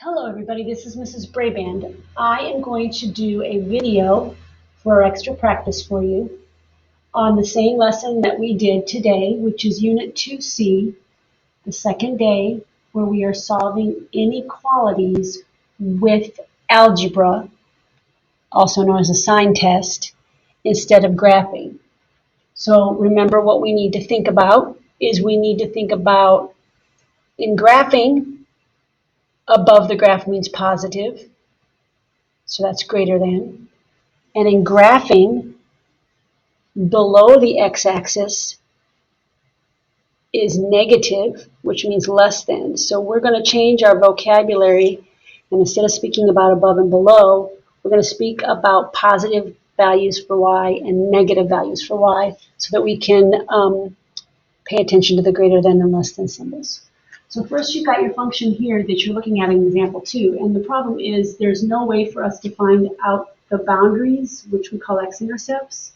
Hello everybody, this is Mrs. Braband. I am going to do a video for extra practice for you on the same lesson that we did today, which is Unit 2C, the second day, where we are solving inequalities with algebra, also known as a sign test, instead of graphing. So remember what we need to think about is we need to think about in graphing, above the graph means positive. So that's greater than. And in graphing, below the x-axis is negative, which means less than. So we're going to change our vocabulary, and instead of speaking about above and below, we're going to speak about positive values for y and negative values for y so that we can pay attention to the greater than and less than symbols. So first you've got your function here that you're looking at in example 2, and the problem is there's no way for us to find out the boundaries, which we call x-intercepts,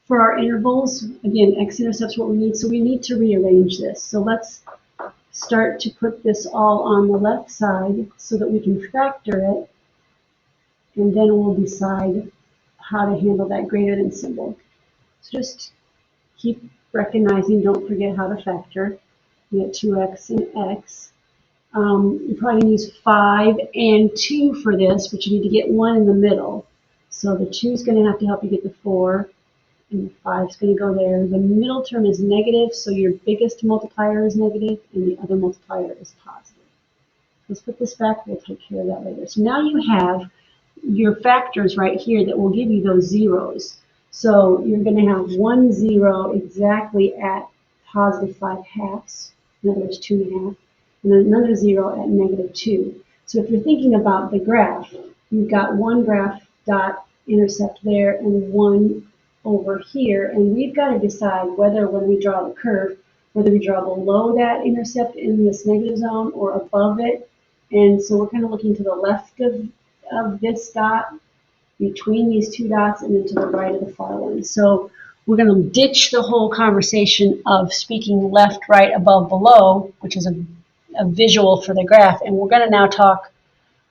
for our intervals. Again, x-intercepts what we need, so we need to rearrange this. So let's start to put this all on the left side so that we can factor it, and then we'll decide how to handle that greater than symbol. So just keep recognizing, don't forget how to factor. You get 2x and x. You're probably going to use 5 and 2 for this, but you need to get 1 in the middle. So the 2 is going to have to help you get the 4, and the 5 is going to go there. The middle term is negative, so your biggest multiplier is negative, and the other multiplier is positive. Let's put this back. We'll take care of that later. So now you have your factors right here that will give you those zeros. So you're going to have 1 0 exactly at positive 5/2. In other words, 2.5, and then another 0 at negative 2. So if you're thinking about the graph, you've got one graph dot intercept there and one over here, and we've got to decide whether when we draw the curve, whether we draw below that intercept in this negative zone or above it. And so we're kind of looking to the left of this dot, between these two dots, and then to the right of the far one. So we're going to ditch the whole conversation of speaking left, right, above, below, which is a visual for the graph, and we're going to now talk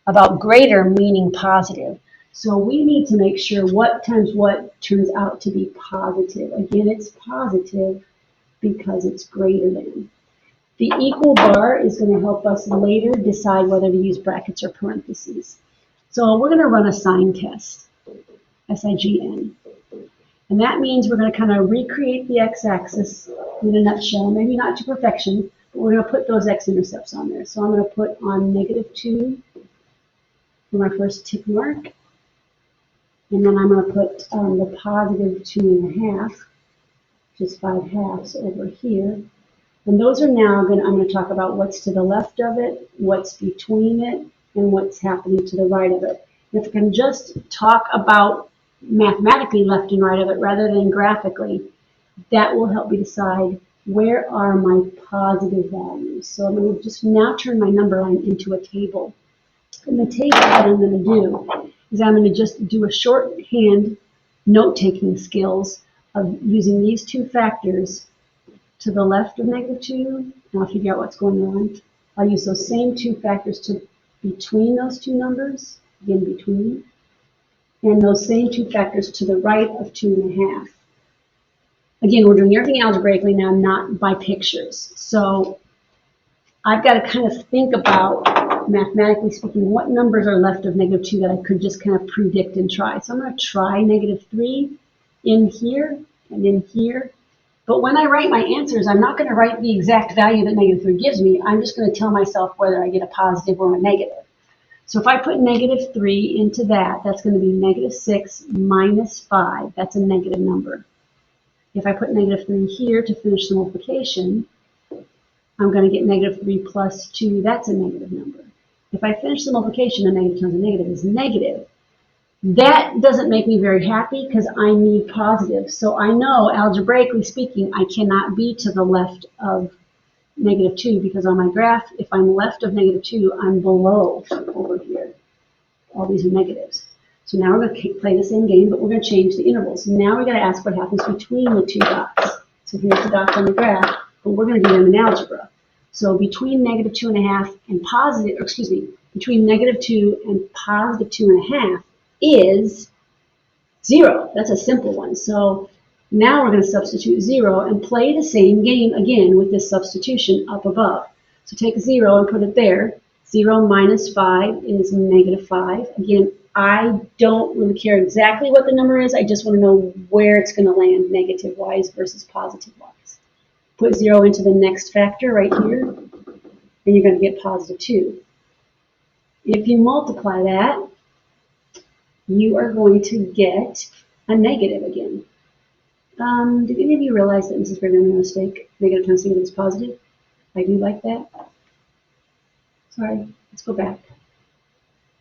about greater meaning positive. So we need to make sure what times what turns out to be positive. Again, it's positive because it's greater than. The equal bar is going to help us later decide whether to use brackets or parentheses. So we're going to run a sign test, SIGN. And that means we're going to kind of recreate the x-axis in a nutshell, maybe not to perfection, but we're going to put those x-intercepts on there. So I'm going to put on negative 2 for my first tick mark, and then I'm going to put the positive 2.5, which is 5/2 over here. And those are now I'm going to talk about what's to the left of it, what's between it, and what's happening to the right of it. And if we can just talk about mathematically left and right of it rather than graphically, that will help me decide where are my positive values. So I'm going to just now turn my number line into a table. And the table, what I'm going to do is I'm going to just do a shorthand note-taking skills of using these two factors to the left of negative 2, and I'll figure out what's going on. I'll use those same two factors to between those two numbers, again between, and those same two factors to the right of 2.5. Again, we're doing everything algebraically now, not by pictures. So I've got to kind of think about, mathematically speaking, what numbers are left of negative 2 that I could just kind of predict and try. So I'm going to try negative 3 in here and in here. But when I write my answers, I'm not going to write the exact value that negative 3 gives me. I'm just going to tell myself whether I get a positive or a negative. So if I put negative 3 into that, that's going to be negative 6 minus 5. That's a negative number. If I put negative 3 here to finish the multiplication, I'm going to get negative 3 plus 2. That's a negative number. If I finish the multiplication, a negative times a negative is negative. That doesn't make me very happy because I need positive. So I know, algebraically speaking, I cannot be to the left of negative 2 because on my graph, if I'm left of negative 2, I'm below over here. All these are negatives. So now we're going to play the same game, but we're going to change the intervals. Now we've got to ask what happens between the two dots. So here's the dots on the graph, but we're going to do them in algebra. So between negative 2.5 and positive, or excuse me, between -2 and +2.5 is 0. That's a simple one. So now we're going to substitute 0 and play the same game again with this substitution up above. So take 0 and put it there. 0 minus 5 is -5. Again, I don't really care exactly what the number is. I just want to know where it's going to land, negative-wise versus positive-wise. Put 0 into the next factor right here, and you're going to get +2. If you multiply that, you are going to get a negative again. Did any of you realize that Mrs. Brigham made a mistake? Negative times negative is positive? I do like that. Sorry, let's go back.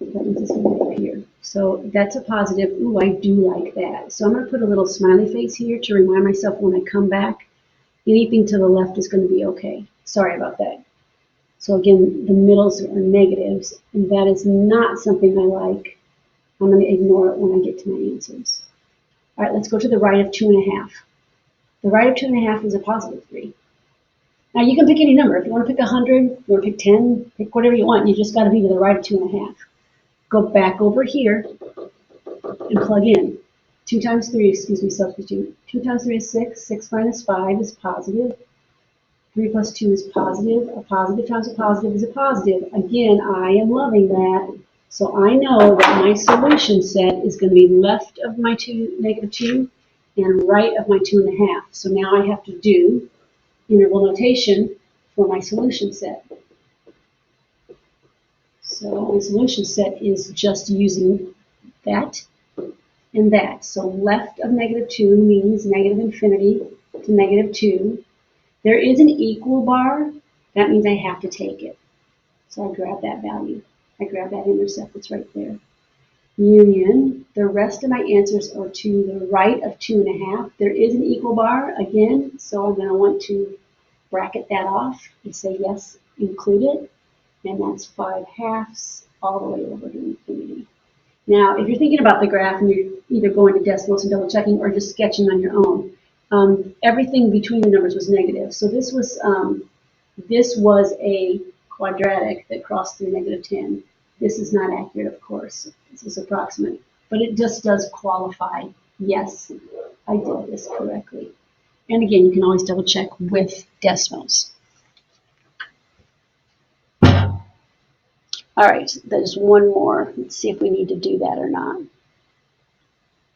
That means it's going to be up here. So that's a positive. Ooh, I do like that. So I'm going to put a little smiley face here to remind myself when I come back, anything to the left is going to be okay. Sorry about that. So again, the middles are negatives, and that is not something I like. I'm going to ignore it when I get to my answers. All right, let's go to the right of 2.5. The right of 2.5 is a +3. Now you can pick any number. If you want to pick 100, you want to pick 10, pick whatever you want. You just got to be to the right of 2.5. Go back over here and plug in. 2 times 3, substitute. 2 times 3 is 6. 6 minus 5 is positive. 3 plus 2 is positive. A positive times a positive is a positive. Again, I am loving that. So I know that my solution set is going to be left of my -2 and right of my 2.5. So now I have to do interval notation for my solution set. So my solution set is just using that and that. So left of -2 means negative infinity to -2. There is an equal bar. That means I have to take it. So I grab that value. I grab that intercept that's right there. Union, the rest of my answers are to the right of 2.5. There is an equal bar again, so I'm going to want to bracket that off and say yes, include it. And that's 5/2 all the way over to infinity. Now, if you're thinking about the graph and you're either going to decimals and double checking or just sketching on your own, everything between the numbers was negative. So this was a quadratic that crossed through -10. This is not accurate, of course. This is approximate, but it just does qualify. Yes, I did this correctly. And again, you can always double check with decimals. All right, there's one more. Let's see if we need to do that or not.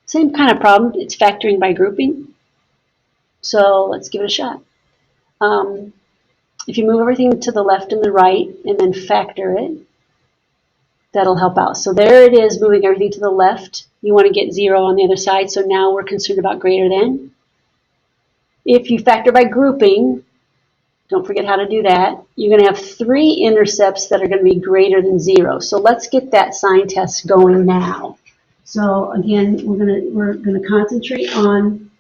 Same kind of problem. It's factoring by grouping. So let's give it a shot. If you move everything to the left and the right and then factor it, that'll help out. So there it is, moving everything to the left. You want to get 0 on the other side, so now we're concerned about greater than. If you factor by grouping, don't forget how to do that. You're going to have 3 intercepts that are going to be greater than 0. So let's get that sign test going now. So again, we're going to concentrate on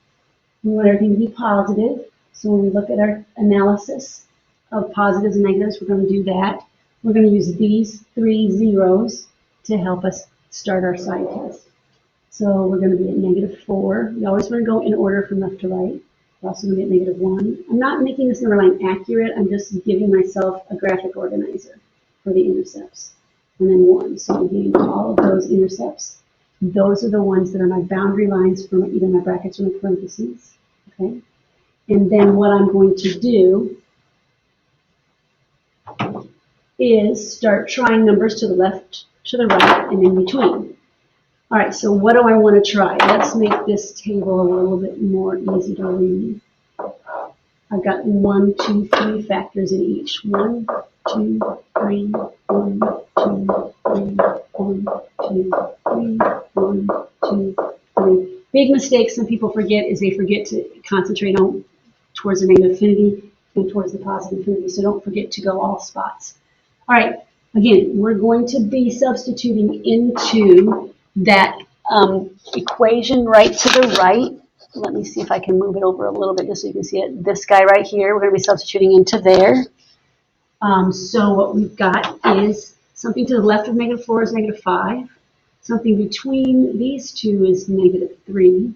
we want everything to be positive. So when we look at our analysis of positives and negatives, we're going to do that. We're going to use these 3 zeros to help us start our sign test. So we're going to be at -4. You always want to go in order from left to right. We're also going to be at -1. I'm not making this number line accurate. I'm just giving myself a graphic organizer for the intercepts. And then 1. So I'm getting all of those intercepts. Those are the ones that are my boundary lines for either my brackets or my parentheses. Okay. And then what I'm going to do is start trying numbers to the left, to the right, and in between. All right, so what do I want to try? Let's make this table a little bit more easy to read. I've got 1, 2, 3 factors in each. 1, 2, 3, 1, 2, 3, 1, 2, 3, 1, 2, 3. Big mistake some people forget is they forget to concentrate on towards the negative infinity and towards the positive infinity. So don't forget to go all spots. All right, again, we're going to be substituting into that equation right to the right. Let me see if I can move it over a little bit just so you can see it. This guy right here, we're going to be substituting into there. So what we've got is something to the left of -4 is -5. Something between these two is -3.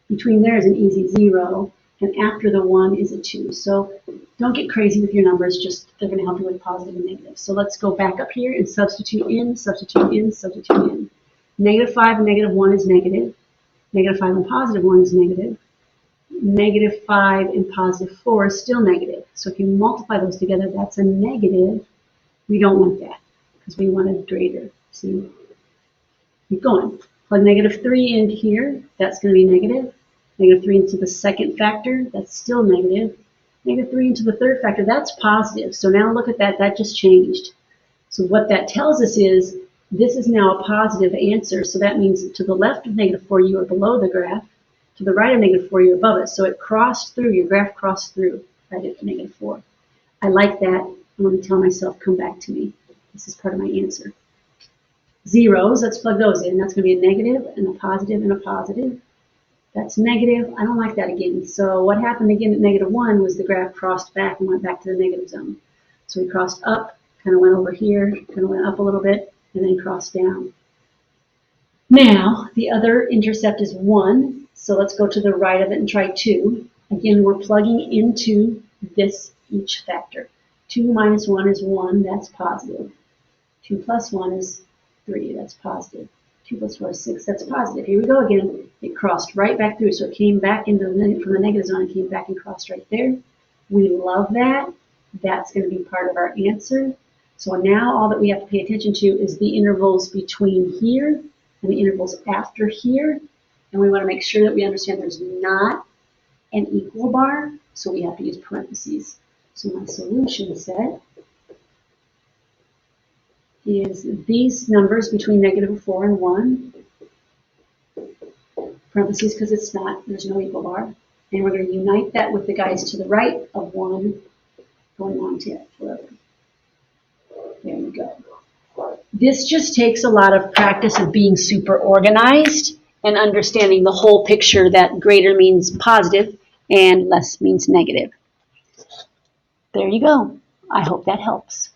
Between there is an easy 0. and after the 1 is a 2. So don't get crazy with your numbers, just they're going to help you with positive and negative. So let's go back up here and substitute in, substitute in, substitute in. Negative 5 and negative 1 is negative. Negative 5 and positive 1 is negative. Negative 5 and positive 4 is still negative. So if you multiply those together, that's a negative. We don't want that because we want a greater. See? Keep going. Plug negative 3 into here. That's going to be negative. Negative 3 into the second factor. That's still negative. Negative 3 into the third factor. That's positive. So now look at that. That just changed. So what that tells us is this is now a positive answer. So that means to the left of negative 4, you are below the graph. To the right of negative 4, you're above it. So it crossed through. Your graph crossed through right at negative 4. I like that. I'm going to tell myself, come back to me. This is part of my answer. Zeros, let's plug those in. That's going to be a negative and a positive and a positive. That's negative. I don't like that again. So what happened again at negative 1 was the graph crossed back and went back to the negative zone. So we crossed up, kind of went over here, kind of went up a little bit, and then crossed down. Now, the other intercept is 1. So let's go to the right of it and try 2. Again, we're plugging into this each factor. 2 minus 1 is 1. That's positive. 2 plus 1 is 3, that's positive. 2 plus 4 is 6, that's positive. Here we go again. It crossed right back through, so it came back into from the negative zone and came back and crossed right there. We love that. That's going to be part of our answer. So now all that we have to pay attention to is the intervals between here and the intervals after here. And we want to make sure that we understand there's not an equal bar, so we have to use parentheses. So my solution set is these numbers between negative 4 and 1, parentheses because it's not, there's no equal bar, and we're going to unite that with the guys to the right of 1 going on to forever. There you go. This just takes a lot of practice of being super organized and understanding the whole picture that greater means positive and less means negative. There you go. I hope that helps.